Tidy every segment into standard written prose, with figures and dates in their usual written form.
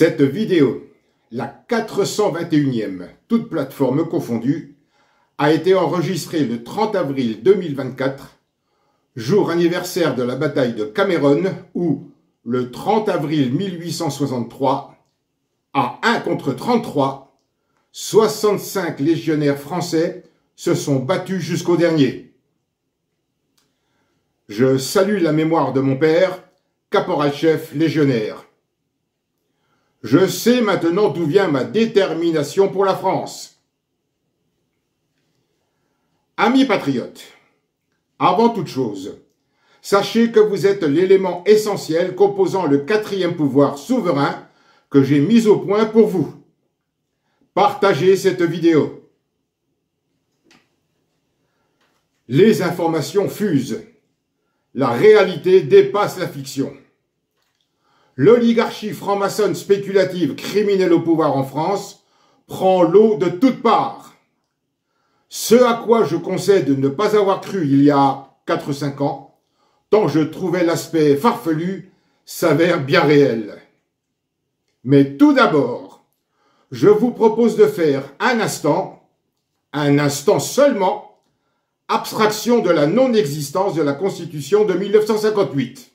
Cette vidéo, la 421e, toutes plateformes confondues, a été enregistrée le 30 avril 2024, jour anniversaire de la bataille de Cameron, où, le 30 avril 1863, à 1 contre 33, 65 légionnaires français se sont battus jusqu'au dernier. Je salue la mémoire de mon père, caporal-chef légionnaire. Je sais maintenant d'où vient ma détermination pour la France. Amis patriotes, avant toute chose, sachez que vous êtes l'élément essentiel composant le 4e pouvoir souverain que j'ai mis au point pour vous. Partagez cette vidéo. Les informations fusent. La réalité dépasse la fiction. L'oligarchie franc-maçonne spéculative criminelle au pouvoir en France prend l'eau de toutes parts. Ce à quoi je concède de ne pas avoir cru il y a 4 ou 5 ans, tant je trouvais l'aspect farfelu, s'avère bien réel. Mais tout d'abord, je vous propose de faire un instant seulement, abstraction de la non-existence de la Constitution de 1958.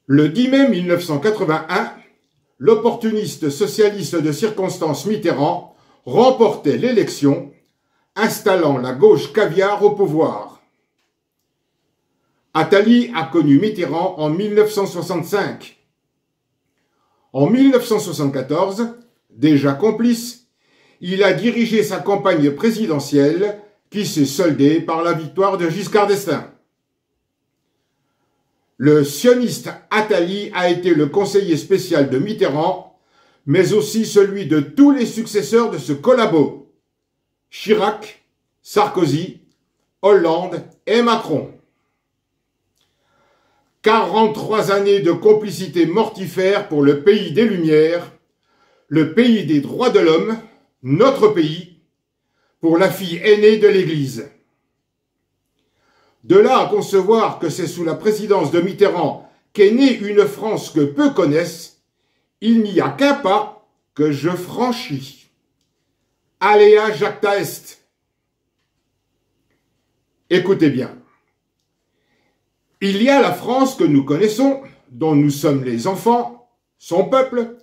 Le 10 mai 1981, l'opportuniste socialiste de circonstance Mitterrand remportait l'élection, installant la gauche caviar au pouvoir. Attali a connu Mitterrand en 1965. En 1974, déjà complice, il a dirigé sa campagne présidentielle qui s'est soldée par la victoire de Giscard d'Estaing. Le sioniste Attali a été le conseiller spécial de Mitterrand, mais aussi celui de tous les successeurs de ce collabo, Chirac, Sarkozy, Hollande et Macron. 43 années de complicité mortifère pour le pays des Lumières, le pays des droits de l'homme, notre pays, pour la fille aînée de l'Église. De là à concevoir que c'est sous la présidence de Mitterrand qu'est née une France que peu connaissent, il n'y a qu'un pas que je franchis. Alea jacta est. Écoutez bien. Il y a la France que nous connaissons, dont nous sommes les enfants, son peuple,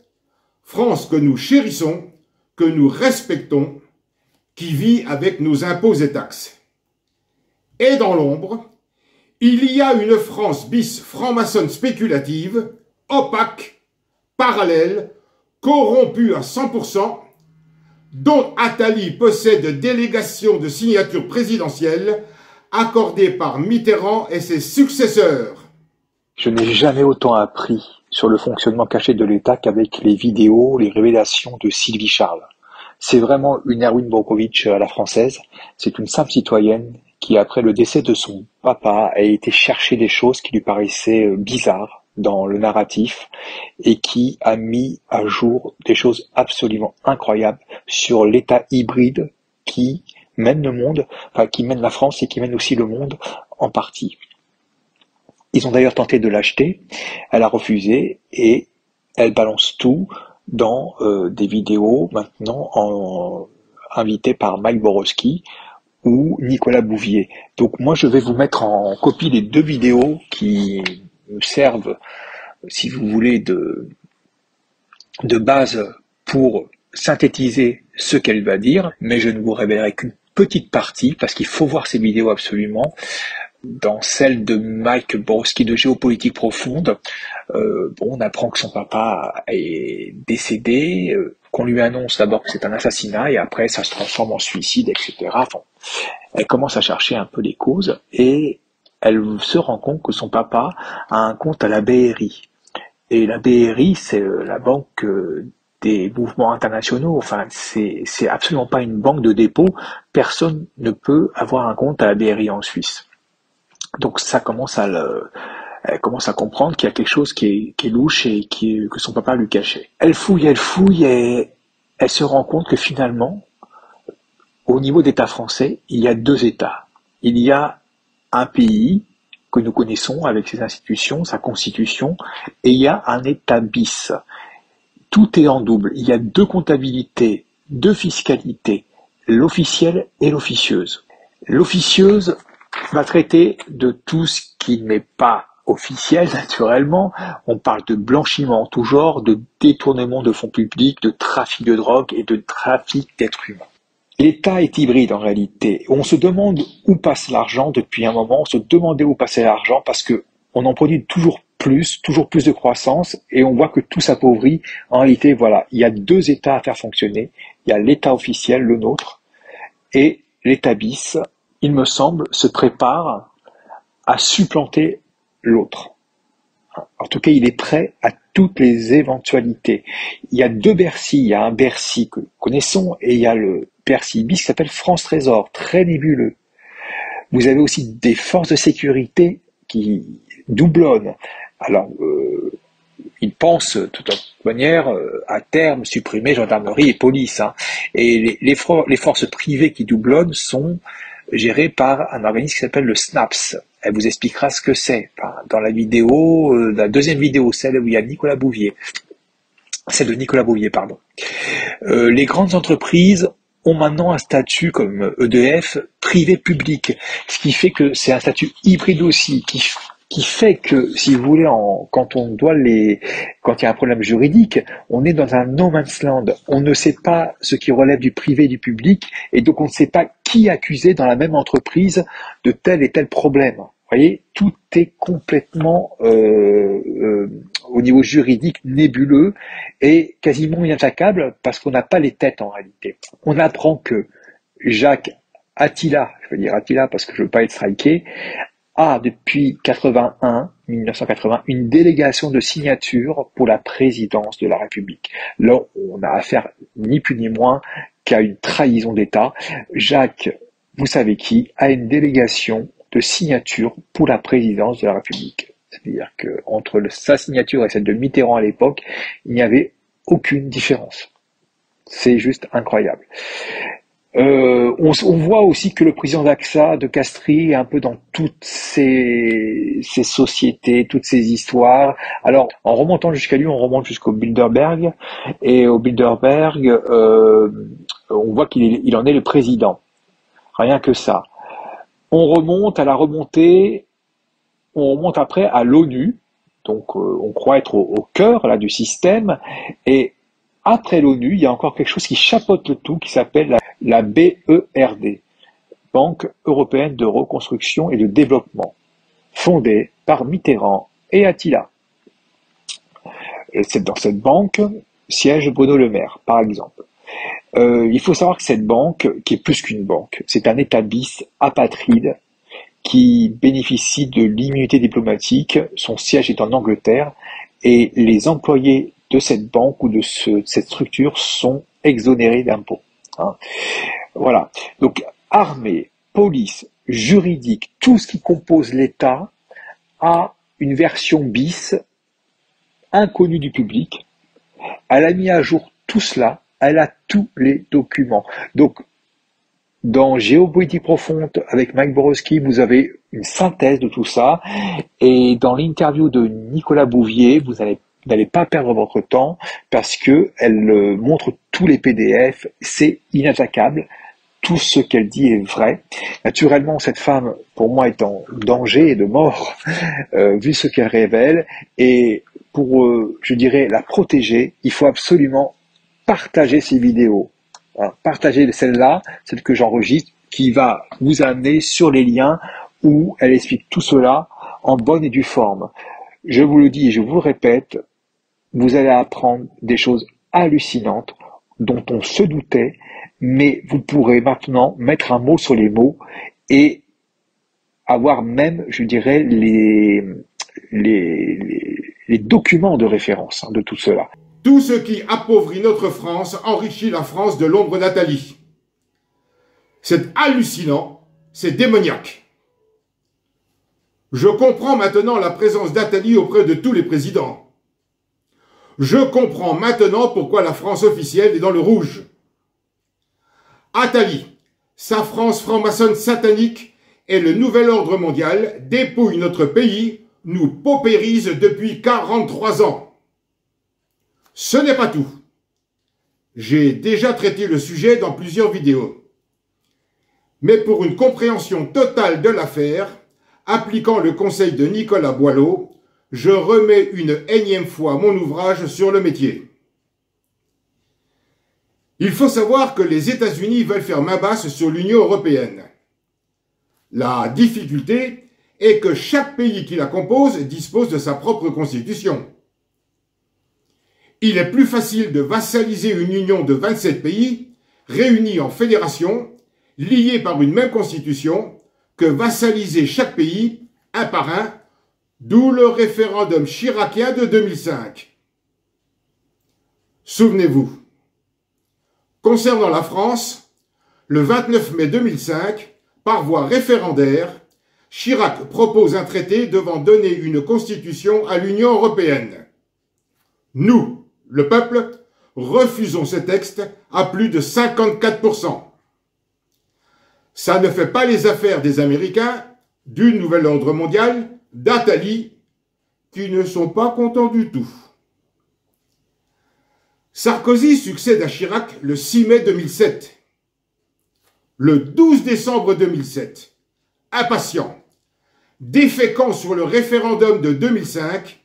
France que nous chérissons, que nous respectons, qui vit avec nos impôts et taxes. Et dans l'ombre, il y a une France bis franc-maçonne spéculative, opaque, parallèle, corrompue à 100%, dont Attali possède délégation de signature présidentielle accordée par Mitterrand et ses successeurs. Je n'ai jamais autant appris sur le fonctionnement caché de l'État qu'avec les vidéos, les révélations de Sylvie Charles. C'est vraiment une Erwin Brockovich à la française. C'est une simple citoyenne qui, après le décès de son papa, a été chercher des choses qui lui paraissaient bizarres dans le narratif et qui a mis à jour des choses absolument incroyables sur l'État hybride qui mène le monde, enfin qui mène la France et qui mène aussi le monde en partie. Ils ont d'ailleurs tenté de l'acheter, elle a refusé et elle balance tout dans des vidéos maintenant invitées par Mike Borowski ou Nicolas Bouvier. Donc moi je vais vous mettre en copie les 2 vidéos qui me servent, si vous voulez, de base pour synthétiser ce qu'elle va dire, mais je ne vous révélerai qu'une petite partie parce qu'il faut voir ces vidéos absolument. Dans celle de Mike Borowski de Géopolitique Profonde, on apprend que son papa est décédé, qu'on lui annonce d'abord que c'est un assassinat et après ça se transforme en suicide, etc. Enfin, elle commence à chercher un peu les causes et elle se rend compte que son papa a un compte à la BRI. Et la BRI, c'est la banque des mouvements internationaux. Enfin, c'est absolument pas une banque de dépôt. Personne ne peut avoir un compte à la BRI en Suisse. Donc ça elle commence à comprendre qu'il y a quelque chose qui est louche et que son papa lui cachait. Elle fouille et elle se rend compte que finalement, au niveau d'État français, il y a 2 États. Il y a un pays que nous connaissons avec ses institutions, sa constitution, et il y a un État bis. Tout est en double. Il y a deux comptabilités, deux fiscalités, l'officielle et l'officieuse. L'officieuse va traiter de tout ce qui n'est pas officiel, naturellement. On parle de blanchiment en tout genre, de détournement de fonds publics, de trafic de drogue et de trafic d'êtres humains. L'État est hybride en réalité. On se demande où passe l'argent depuis un moment. On se demandait où passait l'argent parce que on en produit toujours plus de croissance et on voit que tout s'appauvrit. En réalité, voilà, il y a deux États à faire fonctionner. Il y a l'État officiel, le nôtre, et l'État bis, il me semble, se prépare à supplanter l'autre. En tout cas, il est prêt à toutes les éventualités. Il y a deux Bercy. Il y a un Bercy que nous connaissons et il y a le Bercy bis qui s'appelle France Trésor, très nébuleux. Vous avez aussi des forces de sécurité qui doublonnent. Alors, ils pensent de toute manière à terme supprimer gendarmerie et police. Et les forces privées qui doublonnent sont gérées par un organisme qui s'appelle le SNAPS. Elle vous expliquera ce que c'est. Enfin, dans la vidéo, la deuxième vidéo, celle où il y a Nicolas Bouvier. Celle de Nicolas Bouvier, pardon. Les grandes entreprises ont maintenant un statut comme EDF privé-public, ce qui fait que c'est un statut hybride aussi, qui fait que, si vous voulez, quand il y a un problème juridique, on est dans un no man's land. On ne sait pas ce qui relève du privé et du public, et donc on ne sait pas qui accuser dans la même entreprise de tel et tel problème. Vous voyez, tout est complètement au niveau juridique nébuleux et quasiment inattaquable parce qu'on n'a pas les têtes en réalité. On apprend que Jacques Attila, je veux dire Attila parce que je veux pas être striké, a depuis 1980, une délégation de signature pour la présidence de la République. Là, on a affaire ni plus ni moins qu'à une trahison d'État. Jacques, vous savez qui, a une délégation de signature pour la présidence de la République. C'est-à-dire qu'entre sa signature et celle de Mitterrand à l'époque, il n'y avait aucune différence. C'est juste incroyable. On voit aussi que le président d'AXA, de Castries, est un peu dans toutes ces sociétés, toutes ces histoires. Alors, en remontant jusqu'à lui, on remonte jusqu'au Bilderberg, et au Bilderberg, on voit qu'il en est le président. Rien que ça. On remonte à la remontée, on remonte après à l'ONU, donc on croit être au cœur là du système, et après l'ONU, il y a encore quelque chose qui chapeaute le tout, qui s'appelle la BERD, Banque européenne de reconstruction et de développement, fondée par Mitterrand et Attila. Dans cette banque siège Bruno Le Maire, par exemple. Il faut savoir que cette banque, qui est plus qu'une banque, c'est un État bis apatride qui bénéficie de l'immunité diplomatique. Son siège est en Angleterre et les employés de cette banque ou de cette structure sont exonérés d'impôts. Voilà. Donc, armée, police, juridique, tout ce qui compose l'État a une version bis inconnue du public. Elle a mis à jour tout cela. Elle a tous les documents. Donc, dans Géopolitique profonde avec Mike Borowski, vous avez une synthèse de tout ça. Et dans l'interview de Nicolas Bouvier, vous n'allez pas perdre votre temps parce que elle montre tous les PDF. C'est inattaquable. Tout ce qu'elle dit est vrai. Naturellement, cette femme, pour moi, est en danger et de mort, vu ce qu'elle révèle. Et pour, je dirais, la protéger, il faut absolument partager ces vidéos. Partager celle-là, celle que j'enregistre, qui va vous amener sur les liens où elle explique tout cela en bonne et due forme. Je vous le dis et je vous le répète, vous allez apprendre des choses hallucinantes dont on se doutait, mais vous pourrez maintenant mettre un mot sur les mots et avoir même, je dirais, les documents de référence de tout cela. Tout ce qui appauvrit notre France enrichit la France de l'ombre d'Attali. C'est hallucinant, c'est démoniaque. Je comprends maintenant la présence d'Attali auprès de tous les présidents. Je comprends maintenant pourquoi la France officielle est dans le rouge. Attali, sa France franc-maçonne satanique, et le nouvel ordre mondial dépouille notre pays, nous paupérise depuis 43 ans. Ce n'est pas tout. J'ai déjà traité le sujet dans plusieurs vidéos. Mais pour une compréhension totale de l'affaire, appliquant le conseil de Nicolas Boileau, je remets une énième fois mon ouvrage sur le métier. Il faut savoir que les États-Unis veulent faire main basse sur l'Union européenne. La difficulté est que chaque pays qui la compose dispose de sa propre constitution. Il est plus facile de vassaliser une union de 27 pays, réunis en fédération, liés par une même constitution, que vassaliser chaque pays, un par un, d'où le référendum chiracien de 2005. Souvenez-vous, concernant la France, le 29 mai 2005, par voie référendaire, Chirac propose un traité devant donner une constitution à l'Union européenne. Nous, le peuple, refusons ce texte à plus de 54%. Ça ne fait pas les affaires des Américains, du nouvel ordre mondial, d'Atali, qui ne sont pas contents du tout. Sarkozy succède à Chirac le 6 mai 2007. Le 12 décembre 2007, impatient, déféquant sur le référendum de 2005,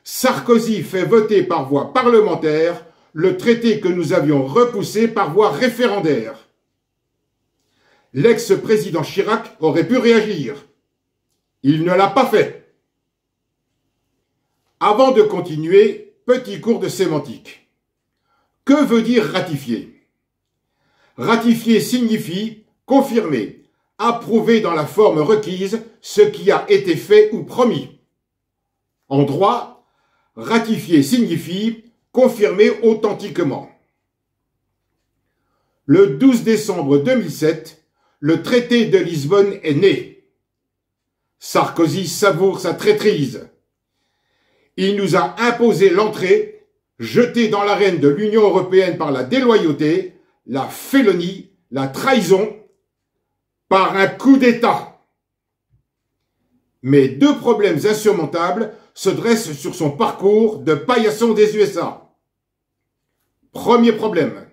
Sarkozy fait voter par voie parlementaire le traité que nous avions repoussé par voie référendaire. L'ex-président Chirac aurait pu réagir. Il ne l'a pas fait. Avant de continuer, petit cours de sémantique. Que veut dire ratifier? Ratifier signifie confirmer, approuver dans la forme requise ce qui a été fait ou promis. En droit, ratifier signifie confirmer authentiquement. Le 12 décembre 2007, le traité de Lisbonne est né. Sarkozy savoure sa traîtrise. Il nous a imposé l'entrée, jetée dans l'arène de l'Union européenne par la déloyauté, la félonie, la trahison, par un coup d'État. Mais deux problèmes insurmontables se dressent sur son parcours de paillasson des USA. Premier problème.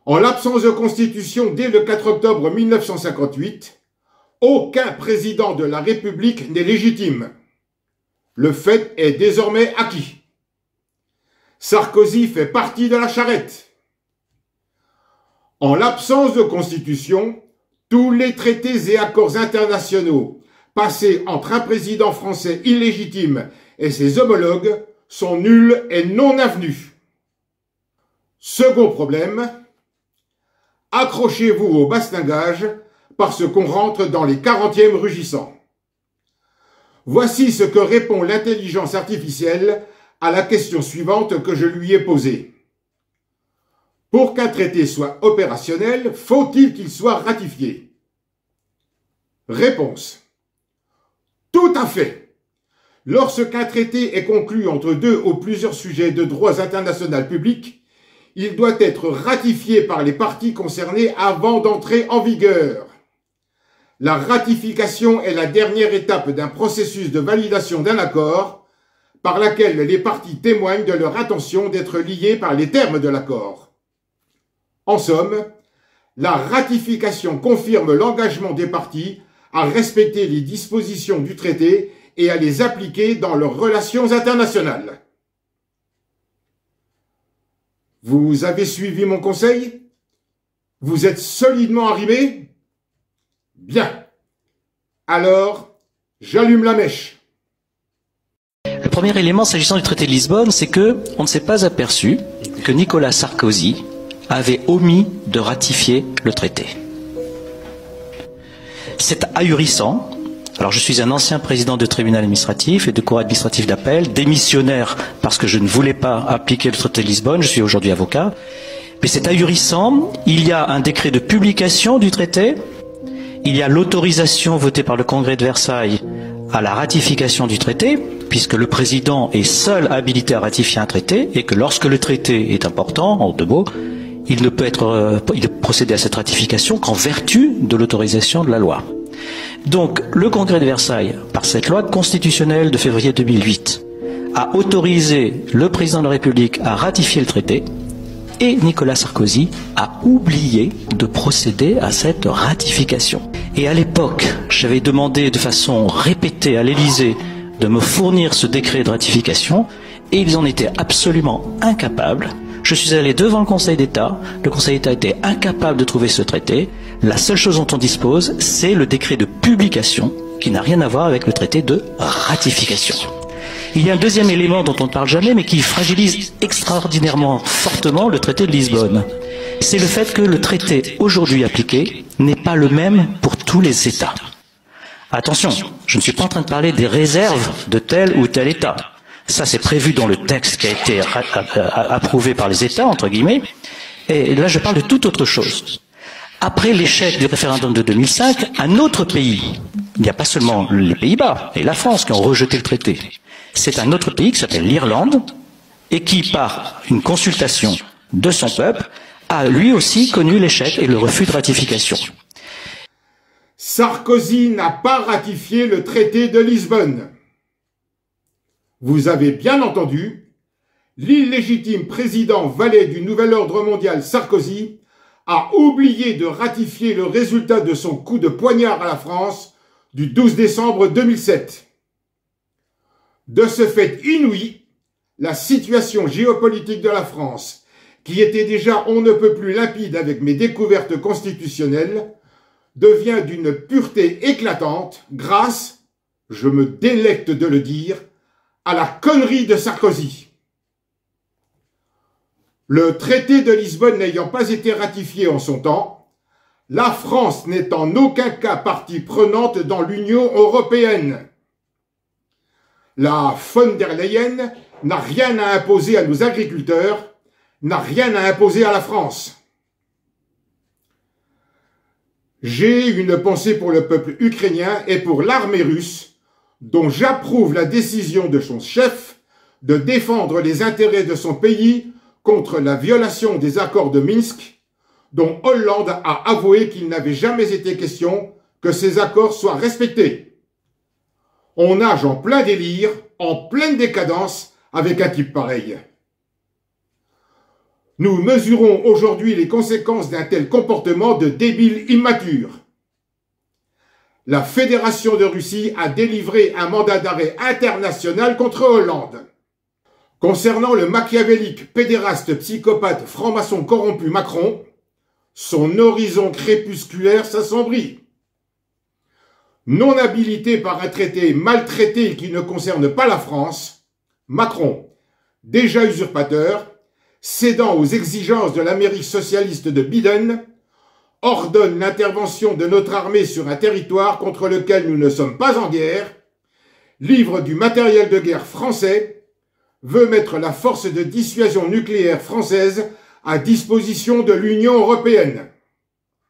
En l'absence de constitution dès le 4 octobre 1958, aucun président de la République n'est légitime. Le fait est désormais acquis. Sarkozy fait partie de la charrette. En l'absence de constitution, tous les traités et accords internationaux passés entre un président français illégitime et ses homologues sont nuls et non avenus. Second problème, accrochez-vous au bastingage parce qu'on rentre dans les 40e rugissants. Voici ce que répond l'intelligence artificielle à la question suivante que je lui ai posée. Pour qu'un traité soit opérationnel, faut-il qu'il soit ratifié? Réponse. Tout à fait. Lorsqu'un traité est conclu entre deux ou plusieurs sujets de droits internationaux publics, il doit être ratifié par les parties concernées avant d'entrer en vigueur. La ratification est la dernière étape d'un processus de validation d'un accord par laquelle les parties témoignent de leur intention d'être liées par les termes de l'accord. En somme, la ratification confirme l'engagement des parties à respecter les dispositions du traité et à les appliquer dans leurs relations internationales. Vous avez suivi mon conseil? Vous êtes solidement arrimé? Bien. Alors, j'allume la mèche. Le premier élément s'agissant du traité de Lisbonne, c'est que on ne s'est pas aperçu que Nicolas Sarkozy avait omis de ratifier le traité. C'est ahurissant. Alors je suis un ancien président de tribunal administratif et de cour administrative d'appel, démissionnaire parce que je ne voulais pas appliquer le traité de Lisbonne, je suis aujourd'hui avocat. Mais c'est ahurissant, il y a un décret de publication du traité, il y a l'autorisation votée par le Congrès de Versailles à la ratification du traité, puisque le président est seul habilité à ratifier un traité, et que lorsque le traité est important, en deux mots, il ne peut procéder à cette ratification qu'en vertu de l'autorisation de la loi. Donc, le Congrès de Versailles, par cette loi constitutionnelle de février 2008, a autorisé le président de la République à ratifier le traité, et Nicolas Sarkozy a oublié de procéder à cette ratification. Et à l'époque, j'avais demandé de façon répétée à l'Élysée de me fournir ce décret de ratification, et ils en étaient absolument incapables. Je suis allé devant le Conseil d'État était incapable de trouver ce traité. La seule chose dont on dispose, c'est le décret de publication, qui n'a rien à voir avec le traité de ratification. Il y a un deuxième élément dont on ne parle jamais, mais qui fragilise extraordinairement fortement le traité de Lisbonne. C'est le fait que le traité aujourd'hui appliqué n'est pas le même pour tous les États. Attention, je ne suis pas en train de parler des réserves de tel ou tel État. Ça, c'est prévu dans le texte qui a été approuvé par les États, entre guillemets. Et là, je parle de toute autre chose. Après l'échec du référendum de 2005, un autre pays, il n'y a pas seulement les Pays-Bas et la France qui ont rejeté le traité, c'est un autre pays qui s'appelle l'Irlande et qui, par une consultation de son peuple, a lui aussi connu l'échec et le refus de ratification. Sarkozy n'a pas ratifié le traité de Lisbonne. Vous avez bien entendu, l'illégitime président valet du nouvel ordre mondial Sarkozy a oublié de ratifier le résultat de son coup de poignard à la France du 12 décembre 2007. De ce fait inouï, la situation géopolitique de la France, qui était déjà on ne peut plus limpide avec mes découvertes constitutionnelles, devient d'une pureté éclatante grâce, je me délecte de le dire, à la connerie de Sarkozy. Le traité de Lisbonne n'ayant pas été ratifié en son temps, la France n'est en aucun cas partie prenante dans l'Union européenne. La von der Leyen n'a rien à imposer à nos agriculteurs, n'a rien à imposer à la France. J'ai une pensée pour le peuple ukrainien et pour l'armée russe, dont j'approuve la décision de son chef de défendre les intérêts de son pays contre la violation des accords de Minsk, dont Hollande a avoué qu'il n'avait jamais été question que ces accords soient respectés. On nage en plein délire, en pleine décadence avec un type pareil. Nous mesurons aujourd'hui les conséquences d'un tel comportement de débile immature. La Fédération de Russie a délivré un mandat d'arrêt international contre Hollande. Concernant le machiavélique, pédéraste, psychopathe, franc-maçon corrompu Macron, son horizon crépusculaire s'assombrit. Non habilité par un traité maltraité qui ne concerne pas la France, Macron, déjà usurpateur, cédant aux exigences de l'Amérique socialiste de Biden, ordonne l'intervention de notre armée sur un territoire contre lequel nous ne sommes pas en guerre, livre du matériel de guerre français, veut mettre la force de dissuasion nucléaire française à disposition de l'Union européenne.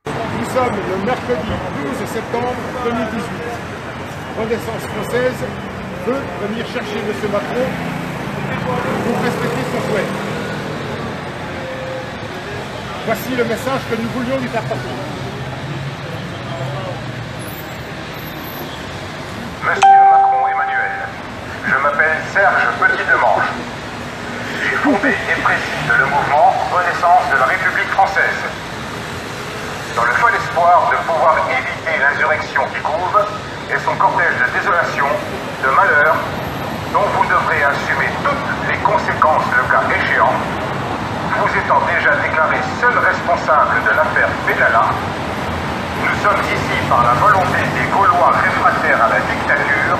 Nous sommes le mercredi 12 septembre 2018. Renaissance française veut venir chercher M. Macron pour respecter son souhait. Voici le message que nous voulions lui faire passer. Monsieur Macron Emmanuel, je m'appelle Serge Petit-Demange. J'ai fondé et préside le mouvement Renaissance de la République française. Dans le fol espoir de pouvoir éviter l'insurrection qui couve et son cortège de désolation, de malheur, dont vous devrez assumer toutes les conséquences le cas échéant, vous étant déjà déclaré seul responsable de l'affaire Benalla, nous sommes ici par la volonté des Gaulois réfractaires à la dictature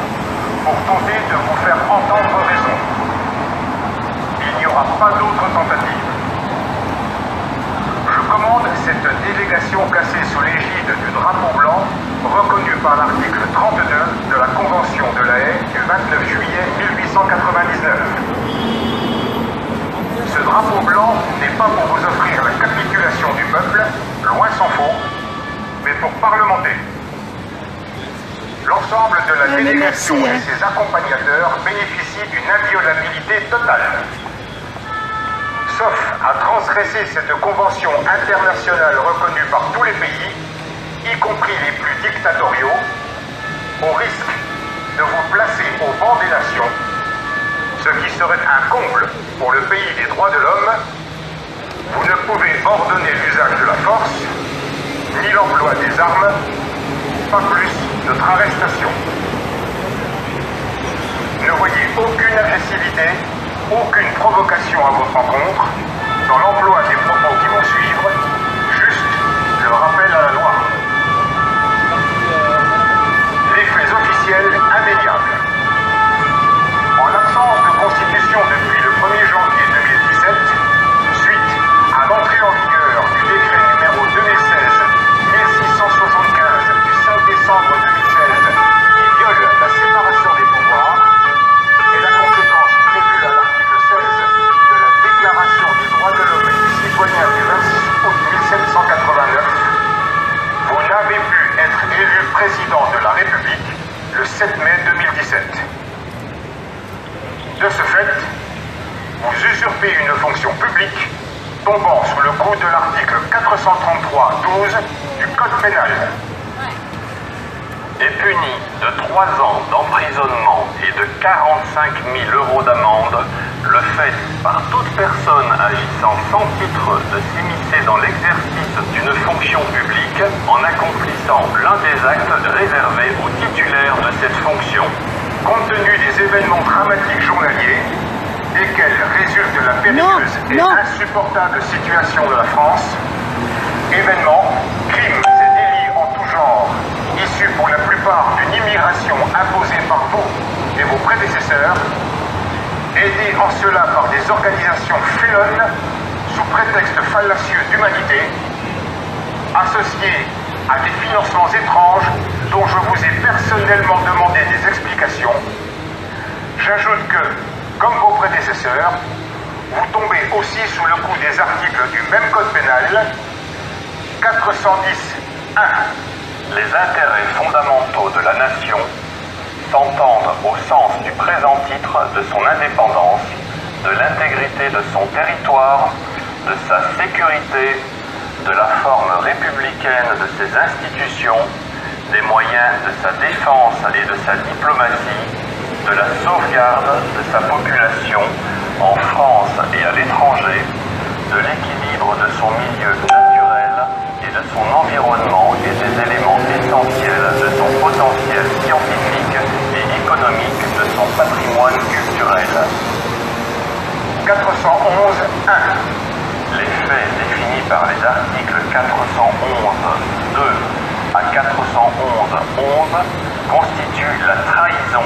pour tenter de vous faire entendre raison. Il n'y aura pas d'autre tentative. Je commande cette délégation placée sous l'égide du drapeau blanc reconnu par l'article 32 de la Convention de la Haye du 29 juillet 1899. Ce drapeau blanc n'est pas pour vous offrir la capitulation du peuple, loin s'en faut, mais pour parlementer. L'ensemble de la délégation et ses accompagnateurs bénéficient d'une inviolabilité totale. Sauf à transgresser cette convention internationale reconnue par tous les pays, y compris les plus dictatoriaux, serait un comble pour le pays des droits de l'homme, vous ne pouvez ordonner l'usage de la force, ni l'emploi des armes, pas plus notre arrestation. Ne voyez aucune agressivité, aucune provocation à votre encontre dans l'emploi des propos qui vont suivre, juste le rappel à la loi. Les faits officiels indéniables. En l'absence de constitution depuis le 1er janvier 2017, suite à l'entrée en vigueur du décret numéro 2016-1675 du 5 décembre 2016 qui viole la séparation des pouvoirs, et la conséquence prévue à l'article 16 de la Déclaration des droits de l'homme et du citoyen du 26 août 1789, vous n'avez pu être élu président de la République le 7 mai 2017. De ce fait, vous usurpez une fonction publique tombant sous le coup de l'article 433-12 du Code pénal. Est puni de 3 ans d'emprisonnement et de 45 000 € d'amende le fait par toute personne agissant sans titre de s'immiscer dans l'exercice d'une fonction publique en accomplissant l'un des actes réservés aux titulaires de cette fonction. Compte tenu des événements dramatiques journaliers, desquels résulte la périlleuse et insupportable situation de la France, événements, crimes et délits en tout genre, issus pour la plupart d'une immigration imposée par vous et vos prédécesseurs, aidés en cela par des organisations félonnes sous prétexte fallacieux d'humanité, associés à des financements étranges dont je vous ai personnellement demandé des explications. J'ajoute que, comme vos prédécesseurs, vous tombez aussi sous le coup des articles du même code pénal, 410-1. Les intérêts fondamentaux de la nation s'entendent au sens du présent titre de son indépendance, de l'intégrité de son territoire, de sa sécurité, de la forme républicaine de ses institutions, des moyens de sa défense et de sa diplomatie, de la sauvegarde de sa population en France et à l'étranger, de l'équilibre de son milieu naturel et de son environnement et des éléments essentiels de son potentiel scientifique et économique, de son patrimoine culturel. 411.1. Les faits définis par les articles 411.2 à 411.11 constituent la trahison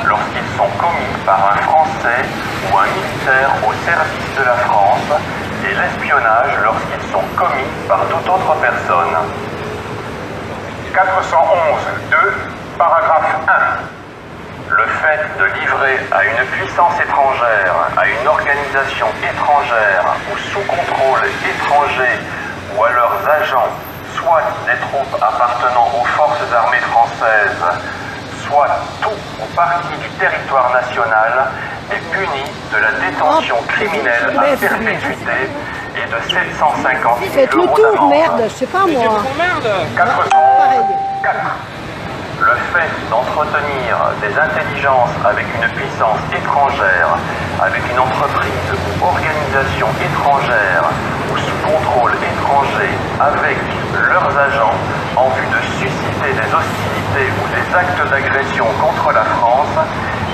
lorsqu'ils sont commis par un Français ou un militaire au service de la France et l'espionnage lorsqu'ils sont commis par toute autre personne. 411.2, paragraphe 1. Le fait de livrer à une puissance étrangère, à une organisation étrangère ou sous contrôle étranger ou à leurs agents, soit des troupes appartenant aux forces armées françaises, soit tout ou partie du territoire national, est puni de la détention criminelle à perpétuité et de 750 000 € Faites le tour, merde, c'est pas moi. 404. Le fait d'entretenir des intelligences avec une puissance étrangère, avec une entreprise ou organisation étrangère ou sous contrôle étranger, avec leurs agents, en vue de susciter des hostilités ou des actes d'agression contre la France,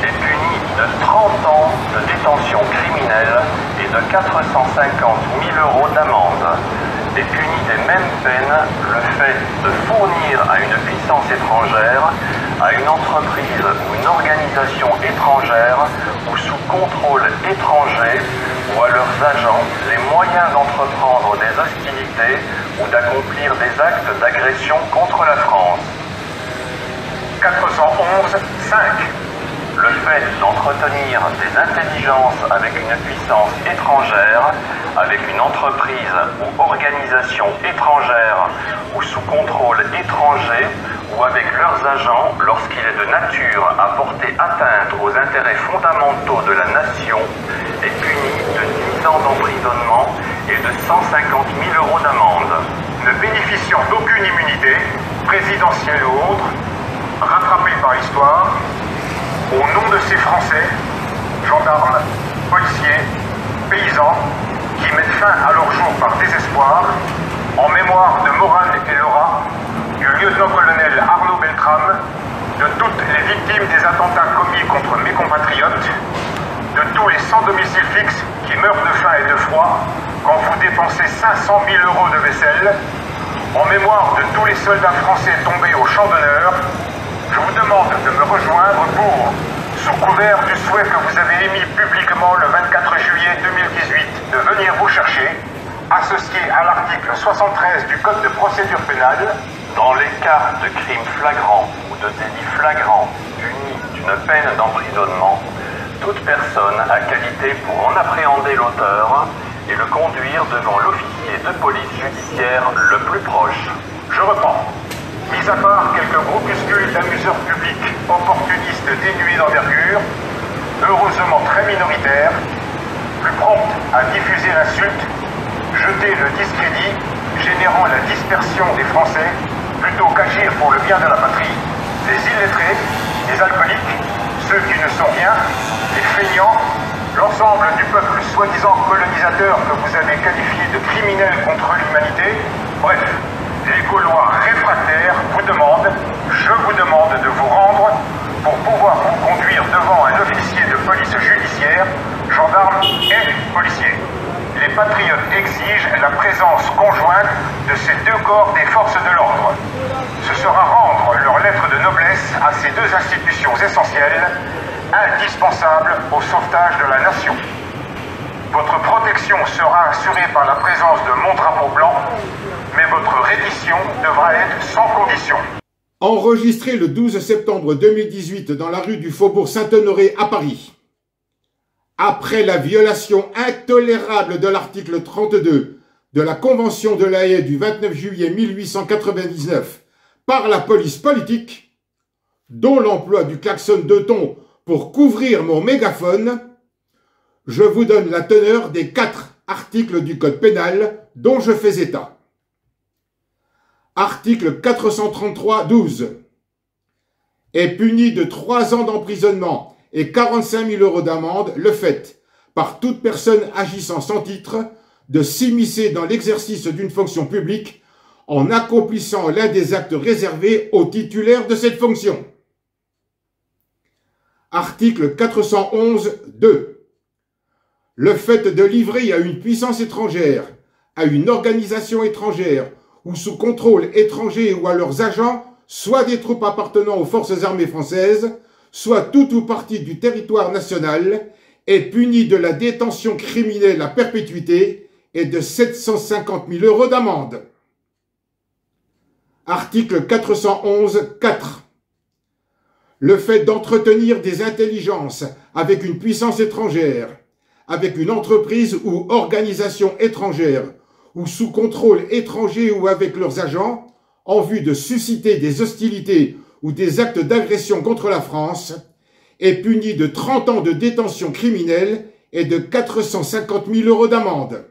est puni de 30 ans de détention criminelle et de 450 000 € d'amende. Est puni des mêmes peines le fait de fournir à une puissance étrangère, à une entreprise ou une organisation étrangère ou sous contrôle étranger ou à leurs agents les moyens d'entreprendre des hostilités ou d'accomplir des actes d'agression contre la France. 411.5. Le fait d'entretenir des intelligences avec une puissance étrangère, avec une entreprise ou organisation étrangère ou sous contrôle étranger ou avec leurs agents lorsqu'il est de nature à porter atteinte aux intérêts fondamentaux de la nation est puni de 10 ans d'emprisonnement et de 150 000 € d'amende. Ne bénéficiant d'aucune immunité, présidentielle ou autre, rattrapé par l'histoire, au nom de ces Français, gendarmes, policiers, paysans, qui mettent fin à leur jour par désespoir, en mémoire de Morane et Laura, du lieutenant-colonel Arnaud Beltrame, de toutes les victimes des attentats commis contre mes compatriotes, de tous les sans domicile fixe qui meurent de faim et de froid quand vous dépensez 500 000 € de vaisselle, en mémoire de tous les soldats français tombés au champ d'honneur, je vous demande de me rejoindre pour, sous couvert du souhait que vous avez émis publiquement le 24 juillet 2018 de venir vous chercher, associé à l'article 73 du Code de procédure pénale, dans les cas de crimes flagrants ou de délits flagrants punis d'une peine d'emprisonnement, toute personne a qualité pour en appréhender l'auteur et le conduire devant l'officier de police judiciaire le plus proche. Je reprends. Mis à part quelques groupuscules d'amuseurs publics opportunistes dénués d'envergure, heureusement très minoritaires, plus promptes à diffuser l'insulte, jeter le discrédit, générant la dispersion des Français, plutôt qu'agir pour le bien de la patrie, les illettrés, les alcooliques, ceux qui ne sont rien, les feignants, l'ensemble du peuple soi-disant colonisateur que vous avez qualifié de criminel contre l'humanité, bref, les Gaulois réfractaires vous demandent, je vous demande de vous rendre pour pouvoir vous conduire devant un officier de police judiciaire, gendarme et policier. Les patriotes exigent la présence conjointe de ces deux corps des forces de l'ordre. Ce sera rendre leur lettre de noblesse à ces deux institutions essentielles, indispensables au sauvetage de la nation. Votre protection sera assurée par la présence de mon drapeau blanc, mais votre reddition devra être sans condition. Enregistré le 12 septembre 2018 dans la rue du Faubourg Saint-Honoré à Paris. Après la violation intolérable de l'article 32 de la Convention de La Haye du 29 juillet 1899 par la police politique, dont l'emploi du klaxon de ton pour couvrir mon mégaphone, je vous donne la teneur des 4 articles du Code pénal dont je fais état. Article 433-12 est puni de 3 ans d'emprisonnement et 45 000 € d'amende le fait, par toute personne agissant sans titre, de s'immiscer dans l'exercice d'une fonction publique en accomplissant l'un des actes réservés aux titulaires de cette fonction. Article 411-2. Le fait de livrer à une puissance étrangère, à une organisation étrangère ou sous contrôle étranger ou à leurs agents, soit des troupes appartenant aux forces armées françaises, soit tout ou partie du territoire national, est puni de la détention criminelle à perpétuité et de 750 000 € d'amende. Article 411-4. Le fait d'entretenir des intelligences avec une puissance étrangère, avec une entreprise ou organisation étrangère, ou sous contrôle étranger ou avec leurs agents, en vue de susciter des hostilités ou des actes d'agression contre la France, est puni de 30 ans de détention criminelle et de 450 000 € d'amende.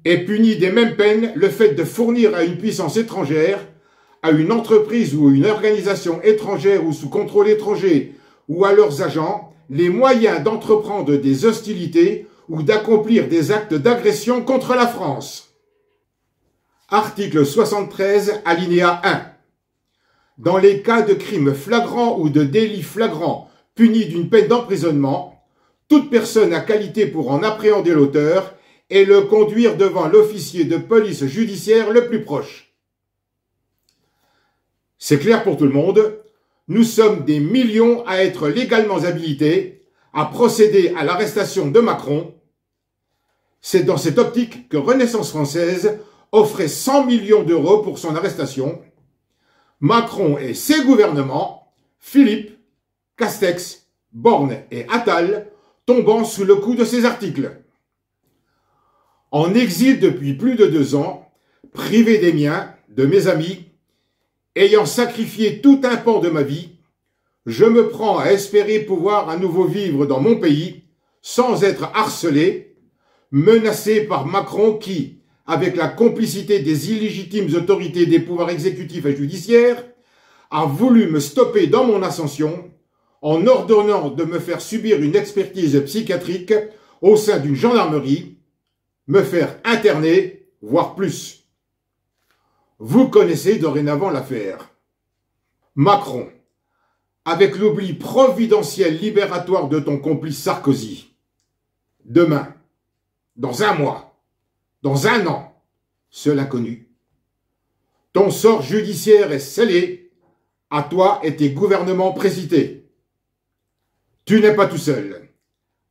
Est puni des mêmes peines le fait de fournir à une puissance étrangère, à une entreprise ou une organisation étrangère ou sous contrôle étranger ou à leurs agents, les moyens d'entreprendre des hostilités ou d'accomplir des actes d'agression contre la France. Article 73, alinéa 1. Dans les cas de crimes flagrants ou de délits flagrants punis d'une peine d'emprisonnement, toute personne a qualité pour en appréhender l'auteur et le conduire devant l'officier de police judiciaire le plus proche. C'est clair pour tout le monde, nous sommes des millions à être légalement habilités à procéder à l'arrestation de Macron. C'est dans cette optique que Renaissance française offrait 100 millions d'euros pour son arrestation. Macron et ses gouvernements, Philippe, Castex, Borne et Attal, tombant sous le coup de ces articles. En exil depuis plus de 2 ans, privé des miens, de mes amis, ayant sacrifié tout un pan de ma vie, je me prends à espérer pouvoir à nouveau vivre dans mon pays sans être harcelé, menacé par Macron qui, avec la complicité des illégitimes autorités des pouvoirs exécutifs et judiciaires, a voulu me stopper dans mon ascension en ordonnant de me faire subir une expertise psychiatrique au sein d'une gendarmerie, me faire interner, voire plus. Vous connaissez dorénavant l'affaire. Macron, avec l'oubli providentiel libératoire de ton complice Sarkozy. Demain, dans un mois, dans un an, seul inconnu. Ton sort judiciaire est scellé, à toi et tes gouvernements précités. Tu n'es pas tout seul.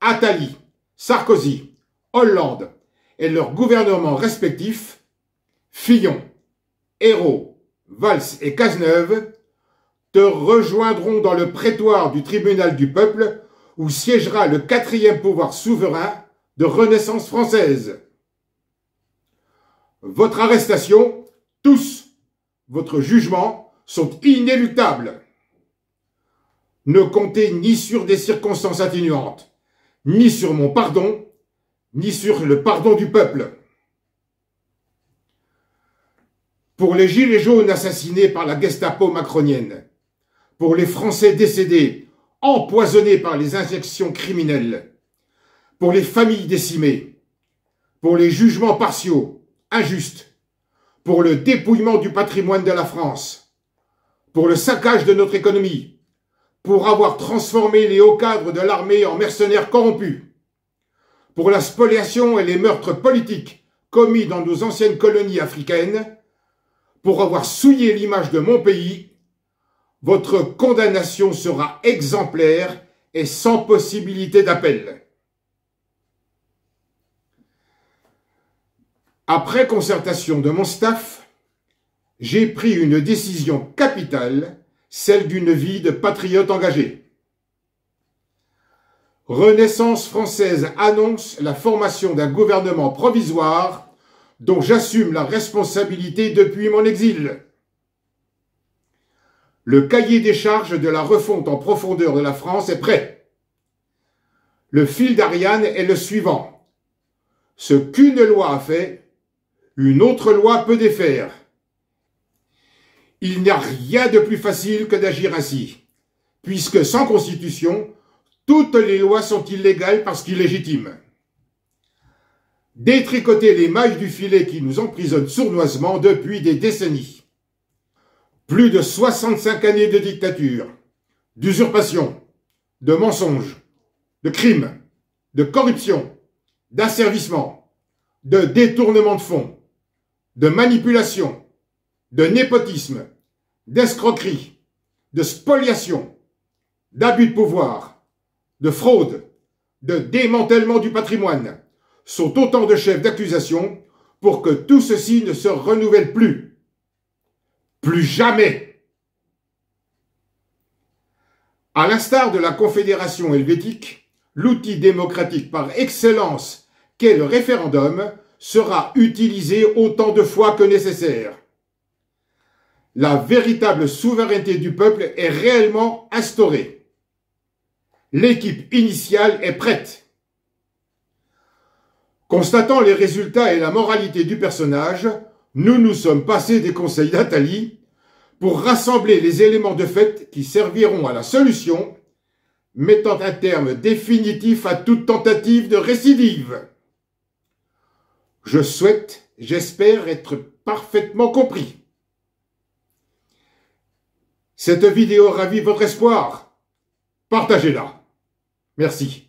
Attali, Sarkozy, Hollande et leurs gouvernements respectifs, Fillon, Ayrault, Valls et Cazeneuve, te rejoindront dans le prétoire du tribunal du peuple où siégera le 4e pouvoir souverain de Renaissance française. Votre arrestation, tous, votre jugement sont inéluctables. Ne comptez ni sur des circonstances atténuantes, ni sur mon pardon, ni sur le pardon du peuple. Pour les gilets jaunes assassinés par la Gestapo macronienne, pour les Français décédés, empoisonnés par les injections criminelles, pour les familles décimées, pour les jugements partiaux, injustes, pour le dépouillement du patrimoine de la France, pour le saccage de notre économie, pour avoir transformé les hauts cadres de l'armée en mercenaires corrompus, pour la spoliation et les meurtres politiques commis dans nos anciennes colonies africaines, pour avoir souillé l'image de mon pays, votre condamnation sera exemplaire et sans possibilité d'appel. Après concertation de mon staff, j'ai pris une décision capitale, celle d'une vie de patriote engagé. Renaissance française annonce la formation d'un gouvernement provisoire dont j'assume la responsabilité depuis mon exil. Le cahier des charges de la refonte en profondeur de la France est prêt. Le fil d'Ariane est le suivant. Ce qu'une loi a fait, une autre loi peut défaire. Il n'y a rien de plus facile que d'agir ainsi, puisque sans constitution, toutes les lois sont illégales parce qu'illégitimes. Détricoter les mailles du filet qui nous emprisonnent sournoisement depuis des décennies. Plus de 65 années de dictature, d'usurpation, de mensonges, de crimes, de corruption, d'asservissement, de détournement de fonds, de manipulation, de népotisme, d'escroquerie, de spoliation, d'abus de pouvoir, de fraude, de démantèlement du patrimoine sont autant de chefs d'accusation pour que tout ceci ne se renouvelle plus. Plus jamais. À l'instar de la Confédération helvétique, l'outil démocratique par excellence qu'est le référendum sera utilisé autant de fois que nécessaire. La véritable souveraineté du peuple est réellement instaurée. L'équipe initiale est prête. Constatant les résultats et la moralité du personnage, nous nous sommes passés des conseils d'Attali pour rassembler les éléments de fait qui serviront à la solution, mettant un terme définitif à toute tentative de récidive. Je souhaite, j'espère être parfaitement compris. Cette vidéo ravit votre espoir. Partagez-la. Merci.